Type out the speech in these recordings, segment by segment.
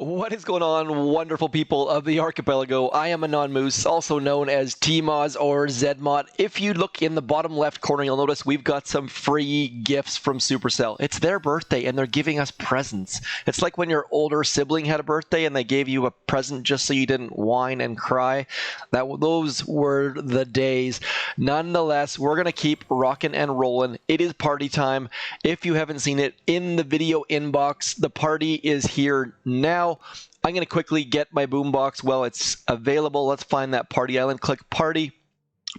What is going on, wonderful people of the archipelago? I am Anon, also known as zmoT or zmoT. If you look in the bottom left corner, you'll notice we've got some free gifts from Supercell. It's their birthday, and they're giving us presents. It's like when your older sibling had a birthday, and they gave you a present just so you didn't whine and cry. Those were the days. Nonetheless, we're going to keep rocking and rolling. It is party time. If you haven't seen it in the video inbox, the party is here now. I'm going to quickly get my boombox while it's available. Let's find that party island. Click party.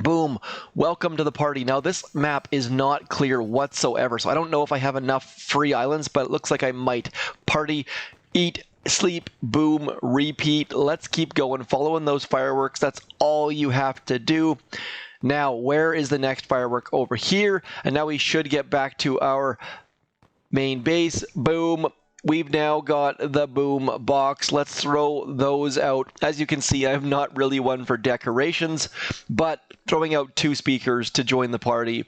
Boom. Welcome to the party. Now, this map is not clear whatsoever, so I don't know if I have enough free islands, but it looks like I might. Party, eat, sleep, boom, repeat. Let's keep going. Following those fireworks. That's all you have to do. Now, where is the next firework? Over here. And now we should get back to our main base. Boom. We've now got the boom box. Let's throw those out. As you can see, I'm not really one for decorations, but throwing out 2 speakers to join the party,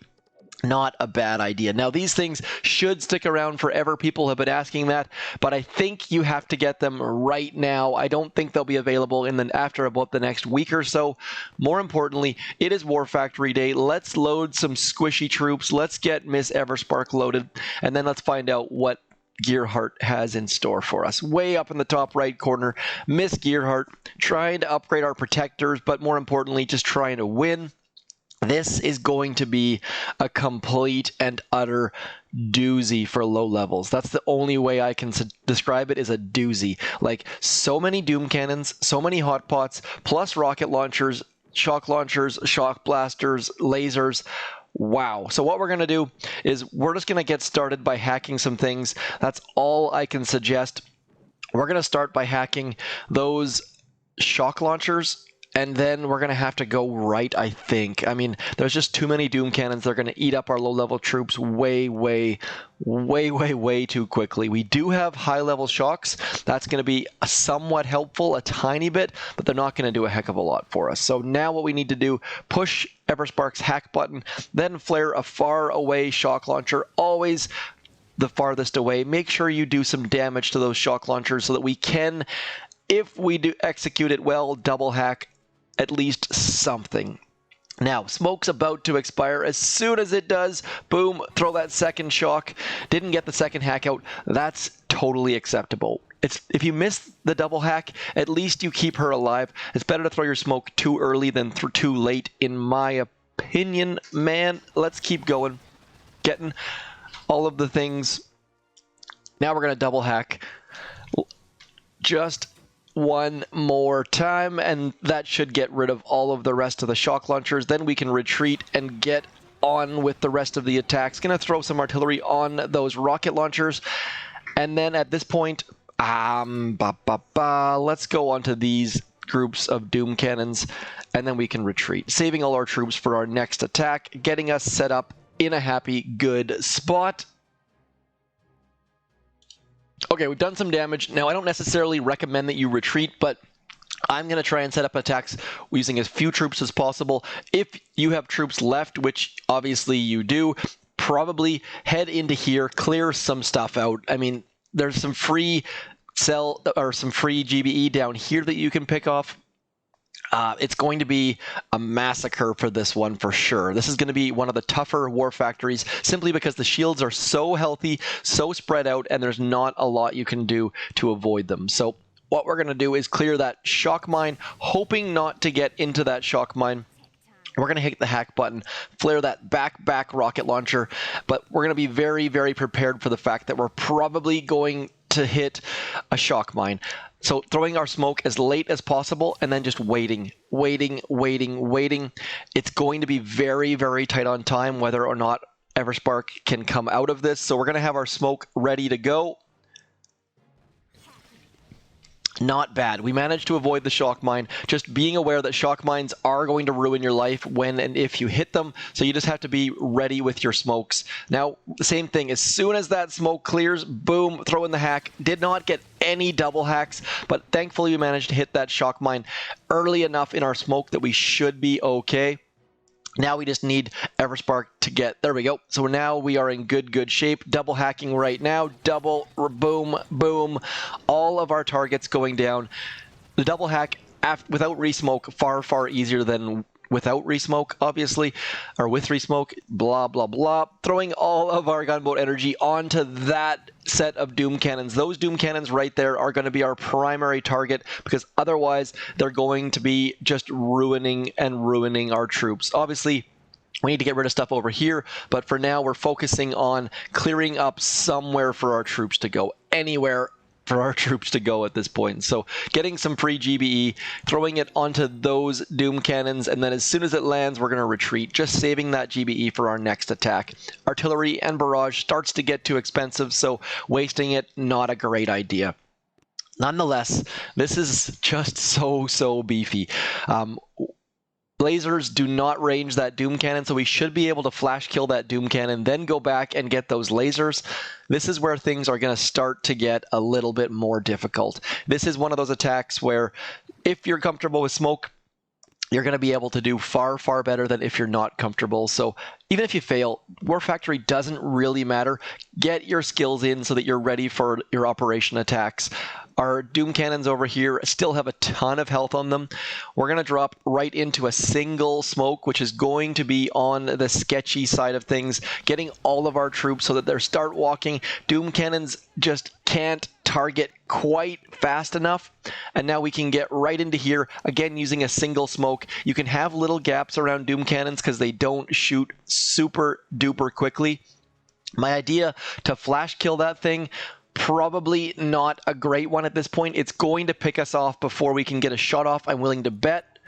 not a bad idea. Now, these things should stick around forever. People have been asking that, but I think you have to get them right now. I don't think they'll be available after about the next week or so. More importantly, it is War Factory Day. Let's load some squishy troops. Let's get Miss Everspark loaded, and then let's find out what Gearhart has in store for us. Way up in the top right corner, Miss Gearhart, trying to upgrade our protectors, but more importantly, just trying to win. This is going to be a complete and utter doozy for low levels. That's the only way I can describe it, is a doozy. Like, so many doom cannons, so many hot pots, plus rocket launchers, shock blasters, lasers. Wow. So what we're going to do is we're just going to get started by hacking some things. That's all I can suggest. We're going to start by hacking those shock launchers, and then we're going to have to go right, I think. I mean, there's just too many doom cannons. They're going to eat up our low-level troops way too quickly. We do have high-level shocks. That's going to be somewhat helpful, a tiny bit, but they're not going to do a heck of a lot for us. So now what we need to do, push Everspark's hack button, then flare a far-away shock launcher, always the farthest away. Make sure you do some damage to those shock launchers so that we can, if we do execute it well, double hack at least something. Now, smoke's about to expire. As soon as it does, boom, throw that second shock. Didn't get the second hack out. That's totally acceptable. If you miss the double hack, at least you keep her alive. It's better to throw your smoke too early than too late, in my opinion, man. Let's keep going. Getting all of the things. Now we're going to double hack. Just one more time, and that should get rid of all of the rest of the shock launchers. Then we can retreat and get on with the rest of the attacks. Gonna throw some artillery on those rocket launchers, and then at this point, let's go on to these groups of doom cannons, and then we can retreat, saving all our troops for our next attack, getting us set up in a happy, good spot. Okay, we've done some damage. Now, I don't necessarily recommend that you retreat, but I'm going to try and set up attacks using as few troops as possible. If you have troops left, which obviously you do, probably head into here, clear some stuff out. I mean, there's some free some free GBE down here that you can pick off. It's going to be a massacre for this one for sure. This is going to be one of the tougher war factories simply because the shields are so healthy, so spread out, and there's not a lot you can do to avoid them. So what we're going to do is clear that shock mine, hoping not to get into that shock mine. We're going to hit the hack button, flare that back rocket launcher, but we're going to be very prepared for the fact that we're probably going to hit a shock mine. So throwing our smoke as late as possible and then just waiting. It's going to be very tight on time whether or not Everspark can come out of this. So we're going to have our smoke ready to go. Not bad. We managed to avoid the shock mine. Just being aware that shock mines are going to ruin your life when and if you hit them. So you just have to be ready with your smokes. Now, the same thing. As soon as that smoke clears, boom, throw in the hack. Did not get any double hacks, but thankfully we managed to hit that shock mine early enough in our smoke that we should be okay. Now we just need Everspark to get, there we go. So now we are in good shape. Double hacking right now, double, boom, boom. All of our targets going down. The double hack without resmoke, far easier than without resmoke, obviously, or with resmoke, blah, blah, blah. Throwing all of our gunboat energy onto that set of doom cannons. Those doom cannons right there are going to be our primary target, because otherwise they're going to be just ruining our troops. Obviously, we need to get rid of stuff over here, but for now we're focusing on clearing up somewhere for our troops to go. Anywhere for our troops to go at this point. So getting some free GBE, throwing it onto those doom cannons, and then as soon as it lands, we're going to retreat, just saving that GBE for our next attack. Artillery and barrage starts to get too expensive, so wasting it, not a great idea. Nonetheless, this is just so beefy. Lasers do not range that doom cannon, so we should be able to flash kill that doom cannon, then go back and get those lasers. This is where things are going to start to get a little bit more difficult. This is one of those attacks where if you're comfortable with smoke, you're going to be able to do far better than if you're not comfortable. So even if you fail, War Factory doesn't really matter. Get your skills in so that you're ready for your operation attacks. Our doom cannons over here still have a ton of health on them. We're going to drop right into a single smoke, which is going to be on the sketchy side of things, getting all of our troops so that they start walking. Doom cannons just can't target quite fast enough, and now we can get right into here, again using a single smoke. You can have little gaps around doom cannons because they don't shoot super duper quickly. My idea to flash kill that thing, probably not a great one at this point. It's going to pick us off before we can get a shot off, I'm willing to bet.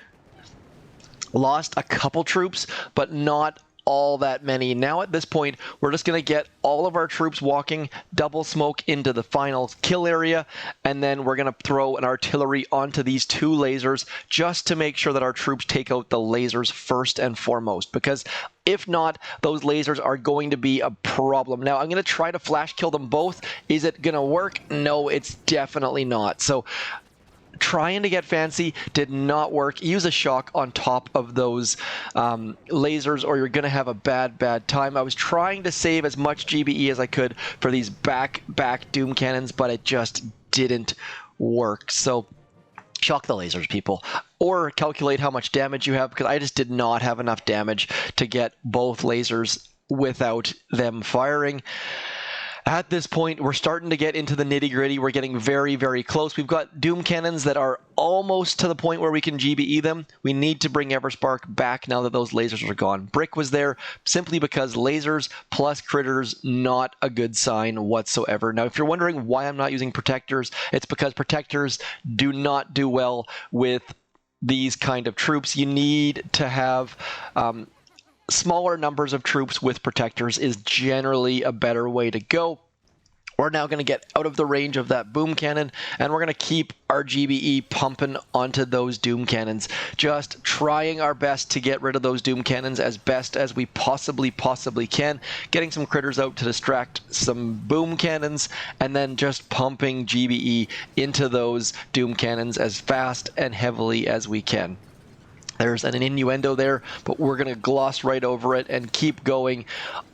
Lost a couple troops, but not all that many. Now at this point, we're just going to get all of our troops walking, double smoke into the final kill area, and then we're going to throw an artillery onto these two lasers just to make sure that our troops take out the lasers first and foremost, because if not, those lasers are going to be a problem. Now, I'm going to try to flash kill them both. Is it going to work? No, it's definitely not. So trying to get fancy did not work. Use a shock on top of those lasers or you're going to have a bad time. I was trying to save as much GBE as I could for these back doom cannons, but it just didn't work. So shock the lasers, people, or calculate how much damage you have, because I just did not have enough damage to get both lasers without them firing. At this point, we're starting to get into the nitty-gritty. We're getting very close. We've got doom cannons that are almost to the point where we can GBE them. We need to bring Everspark back now that those lasers are gone. Brick was there simply because lasers plus critters, not a good sign whatsoever. Now, if you're wondering why I'm not using protectors, it's because protectors do not do well with these kind of troops. You need to have smaller numbers of troops with protectors is generally a better way to go. We're now going to get out of the range of that boom cannon, and we're going to keep our GBE pumping onto those doom cannons. Just trying our best to get rid of those doom cannons as best as we possibly can. Getting some critters out to distract some boom cannons, and then just pumping GBE into those doom cannons as fast and heavily as we can. There's an innuendo there, but we're going to gloss right over it and keep going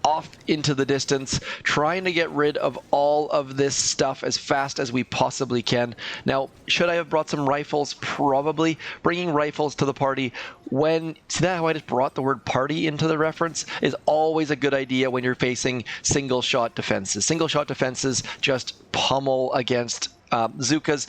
off into the distance, trying to get rid of all of this stuff as fast as we possibly can. Now, should I have brought some rifles? Probably. Bringing rifles to the party when, see that how I just brought the word party into the reference, is always a good idea when you're facing single shot defenses. Single shot defenses just pummel against zookas.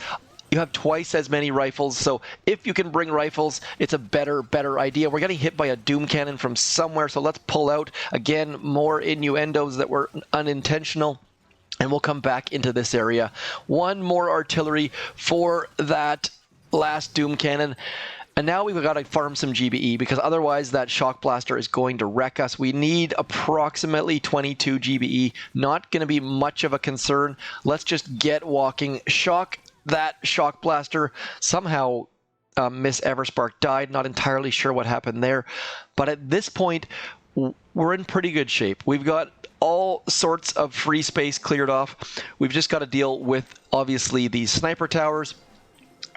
You have twice as many rifles, so if you can bring rifles, it's a better idea. We're getting hit by a doom cannon from somewhere, so let's pull out. Again, more innuendos that were unintentional, and we'll come back into this area. One more artillery for that last doom cannon. And now we've got to farm some GBE, because otherwise that shock blaster is going to wreck us. We need approximately 22 GBE. Not going to be much of a concern. Let's just get walking. Shock that shock blaster. Somehow Miss Everspark died. Not entirely sure what happened there. But at this point, we're in pretty good shape. We've got all sorts of free space cleared off. We've just got to deal with, obviously, these sniper towers.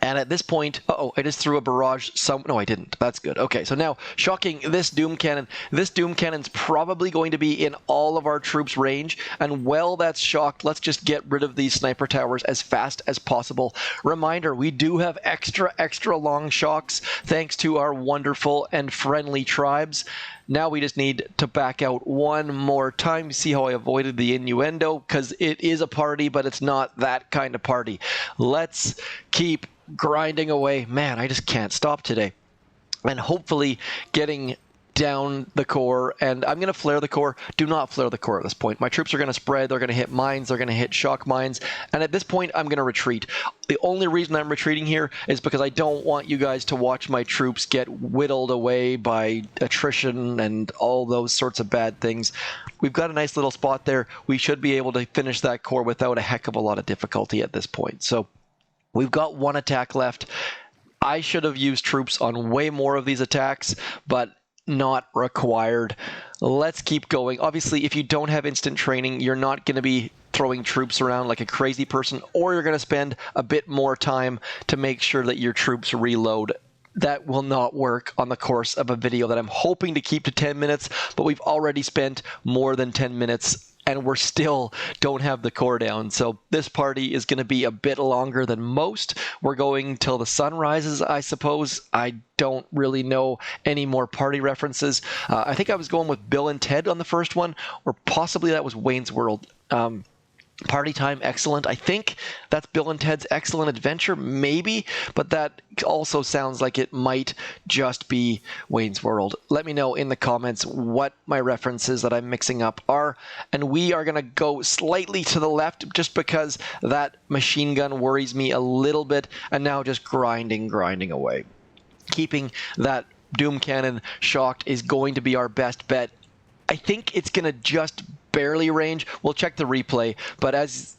And at this point, uh-oh, I just threw a barrage. No, I didn't. That's good. Okay, so now, shocking this Doom Cannon. This Doom Cannon's probably going to be in all of our troops' range. And while that's shocked, let's just get rid of these sniper towers as fast as possible. Reminder, we do have extra long shocks thanks to our wonderful and friendly tribes. Now we just need to back out one more time. See how I avoided the innuendo? Because it is a party, but it's not that kind of party. Let's keep grinding away. Man, I just can't stop today. And hopefully getting down the core, and I'm going to flare the core. Do not flare the core at this point. My troops are going to spread. They're going to hit mines. They're going to hit shock mines. And at this point, I'm going to retreat. The only reason I'm retreating here is because I don't want you guys to watch my troops get whittled away by attrition and all those sorts of bad things. We've got a nice little spot there. We should be able to finish that core without a heck of a lot of difficulty at this point. So we've got one attack left. I should have used troops on way more of these attacks, but not required. Let's keep going. Obviously, if you don't have instant training, you're not going to be throwing troops around like a crazy person, or you're going to spend a bit more time to make sure that your troops reload. That will not work on the course of a video that I'm hoping to keep to 10 minutes, but we've already spent more than 10 minutes and we're still don't have the core down. So this party is going to be a bit longer than most. We're going till the sun rises, I suppose. I don't really know any more party references. I think I was going with Bill and Ted on the first one, or possibly that was Wayne's World. Party Time Excellent. I think that's Bill and Ted's Excellent Adventure, maybe, but that also sounds like it might just be Wayne's World. Let me know in the comments what my references that I'm mixing up are, and we are going to go slightly to the left just because that machine gun worries me a little bit, and now just grinding away. Keeping that Doom Cannon shocked is going to be our best bet. I think it's going to just barely range. We'll check the replay, but as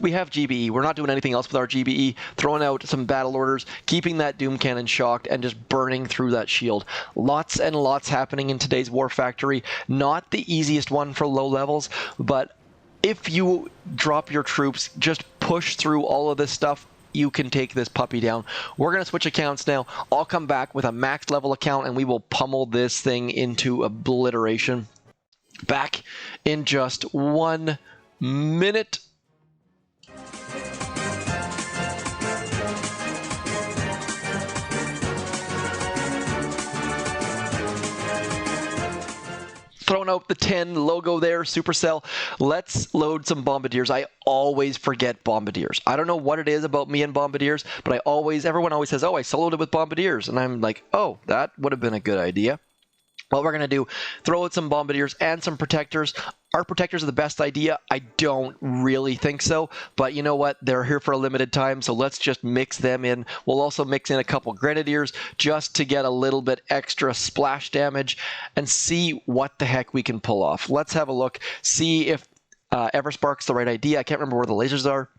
we have GBE. We're not doing anything else with our GBE. Throwing out some battle orders, keeping that Doom Cannon shocked, and just burning through that shield. Lots and lots happening in today's War Factory. Not the easiest one for low levels, but if you drop your troops, just push through all of this stuff, you can take this puppy down. We're going to switch accounts now. I'll come back with a max level account, and we will pummel this thing into obliteration. Back in just 1 minute. Throwing out the 10 logo there, Supercell. Let's load some bombardiers. I always forget bombardiers. I don't know what it is about me and bombardiers, but everyone always says, oh, I soloed it with bombardiers. And I'm like, oh, that would have been a good idea. What we're going to do, throw out some bombardiers and some protectors. Are protectors the best idea? I don't really think so, but you know what? They're here for a limited time, so let's just mix them in. We'll also mix in a couple grenadiers just to get a little bit extra splash damage and see what the heck we can pull off. Let's have a look, see if Everspark's the right idea. I can't remember where the lasers are.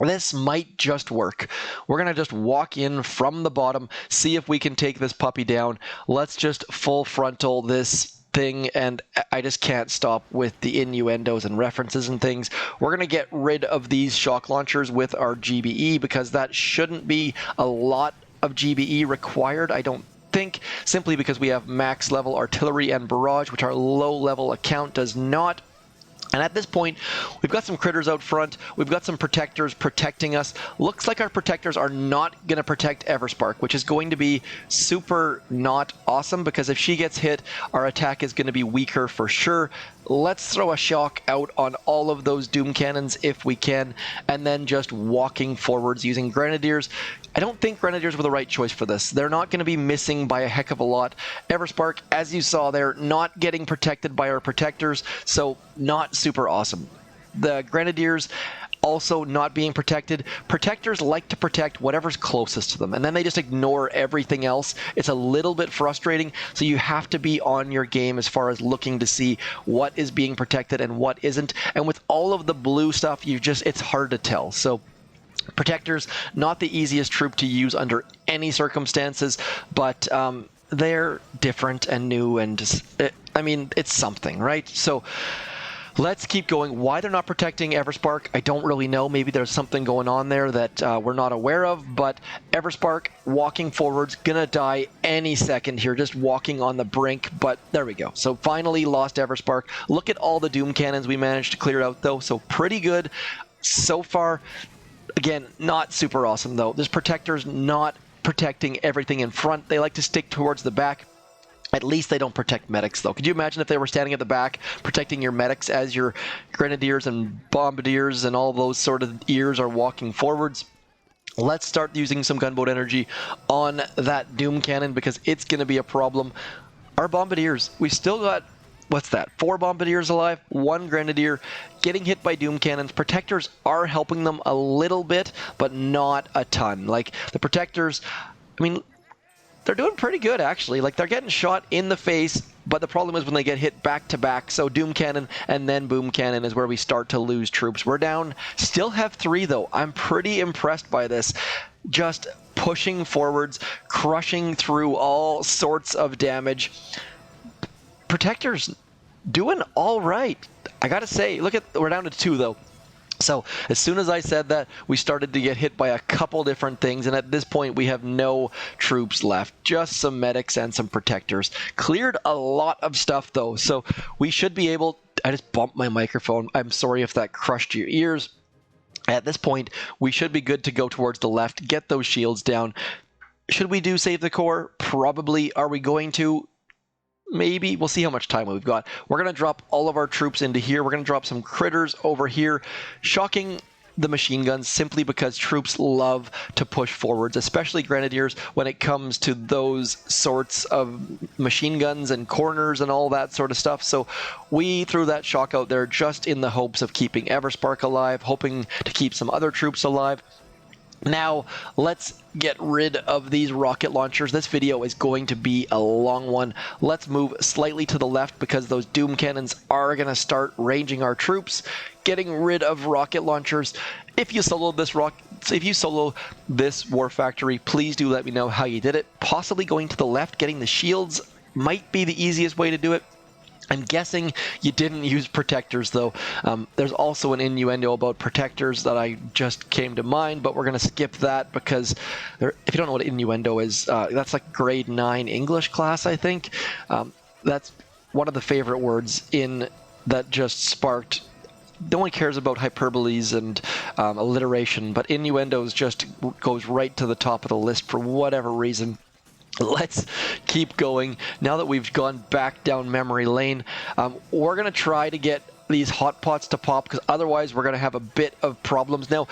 This might just work. We're going to just walk in from the bottom, see if we can take this puppy down. Let's just full frontal this thing, and I just can't stop with the innuendos and references and things. We're going to get rid of these shock launchers with our GBE because that shouldn't be a lot of GBE required, I don't think, simply because we have max level artillery and barrage, which our low level account does not. And at this point, we've got some critters out front. We've got some protectors protecting us. Looks like our protectors are not going to protect Everspark, which is going to be super not awesome, because if she gets hit, our attack is going to be weaker for sure. Let's throw a shock out on all of those Doom Cannons if we can, and then just walking forwards using Grenadiers. I don't think Grenadiers were the right choice for this. They're not going to be missing by a heck of a lot. Everspark, as you saw there, not getting protected by our protectors, so not super awesome. The Grenadiers also not being protected. Protectors like to protect whatever's closest to them, and then they just ignore everything else. It's a little bit frustrating, so you have to be on your game as far as looking to see what is being protected and what isn't. And with all of the blue stuff, it's hard to tell. So protectors, not the easiest troop to use under any circumstances, but they're different and new, and just, I mean, it's something, right? So Let's keep going. Why they're not protecting Everspark, I don't really know. Maybe there's something going on there that we're not aware of, but Everspark walking forwards, gonna die any second here, just walking on the brink, but there we go. So finally lost Everspark. Look at all the Doom Cannons we managed to clear out though, so pretty good so far. Again, not super awesome though. This Protector's not protecting everything in front. They like to stick towards the back. At least they don't protect medics, though. Could you imagine if they were standing at the back, protecting your medics as your grenadiers and bombardiers and all those sort of ears are walking forwards? Let's start using some gunboat energy on that Doom Cannon because it's going to be a problem. Our bombardiers, we've still got, what's that, 4 bombardiers alive, 1 grenadier, getting hit by Doom Cannons. Protectors are helping them a little bit, but not a ton. Like, the Protectors, I mean, they're doing pretty good, actually. Like, they're getting shot in the face, but the problem is when they get hit back to back. So Doom Cannon and then Boom Cannon is where we start to lose troops. We're down, still have 3, though. I'm pretty impressed by this. Just pushing forwards, crushing through all sorts of damage. Protectors doing all right. I gotta say, look at, we're down to 2, though. So as soon as I said that, we started to get hit by a couple different things, and at this point we have no troops left, just some medics and some protectors. Cleared a lot of stuff though, so we should be able, I just bumped my microphone, I'm sorry if that crushed your ears. At this point, we should be good to go towards the left, get those shields down. Should we do save the core? Probably. Are we going to? Maybe. We'll see how much time we've got. We're going to drop all of our troops into here. We're going to drop some critters over here. Shocking the machine guns simply because troops love to push forwards, especially grenadiers when it comes to those sorts of machine guns and corners and all that sort of stuff. So we threw that shock out there just in the hopes of keeping Everspark alive, hoping to keep some other troops alive. Now, let's get rid of these rocket launchers. This video is going to be a long one. Let's move slightly to the left because those Doom Cannons are going to start ranging our troops. Getting rid of rocket launchers. If you solo this War Factory, please do let me know how you did it. Possibly going to the left, getting the shields might be the easiest way to do it. I'm guessing you didn't use protectors, though. There's also an innuendo about protectors that I just came to mind, but we're going to skip that because if you don't know what innuendo is, that's like grade 9 English class, I think. That's one of the favorite words in that just sparked. No one cares about hyperboles and alliteration, but innuendos just goes right to the top of the list for whatever reason. Let's keep going. Now that we've gone back down memory lane, we're going to try to get these hot pots to pop because otherwise we're going to have a bit of problems. Now,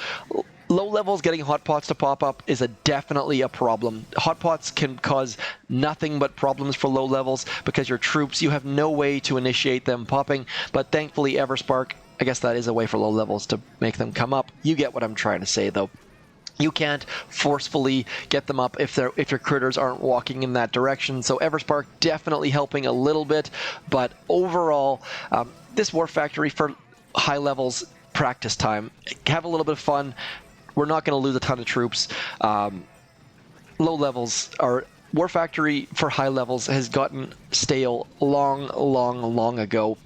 low levels getting hot pots to pop up is definitely a problem. Hot pots can cause nothing but problems for low levels because your troops, you have no way to initiate them popping, but thankfully Everspark, I guess that is a way for low levels to make them come up. You get what I'm trying to say, though. You can't forcefully get them up if your critters aren't walking in that direction. So Everspark definitely helping a little bit, but overall, this War Factory for high levels practice time. Have a little bit of fun. We're not going to lose a ton of troops. Low levels are War Factory for high levels has gotten stale long ago.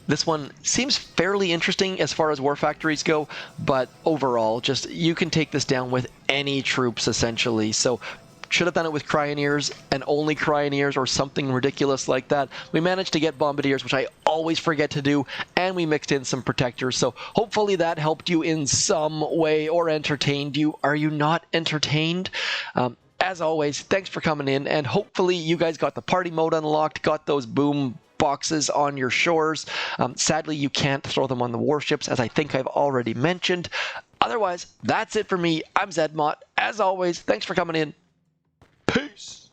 This one seems fairly interesting as far as War Factories go, but overall, just you can take this down with any troops, essentially. So should have done it with Cryoneers and only Cryoneers or something ridiculous like that. We managed to get Bombardiers, which I always forget to do, and we mixed in some Protectors. So hopefully that helped you in some way or entertained you. Are you not entertained? As always, thanks for coming in, and hopefully you guys got the party mode unlocked, got those boom boxes on your shores. Sadly, you can't throw them on the warships, as I think I've already mentioned. Otherwise, that's it for me. I'm zmoT. As always, thanks for coming in. Peace!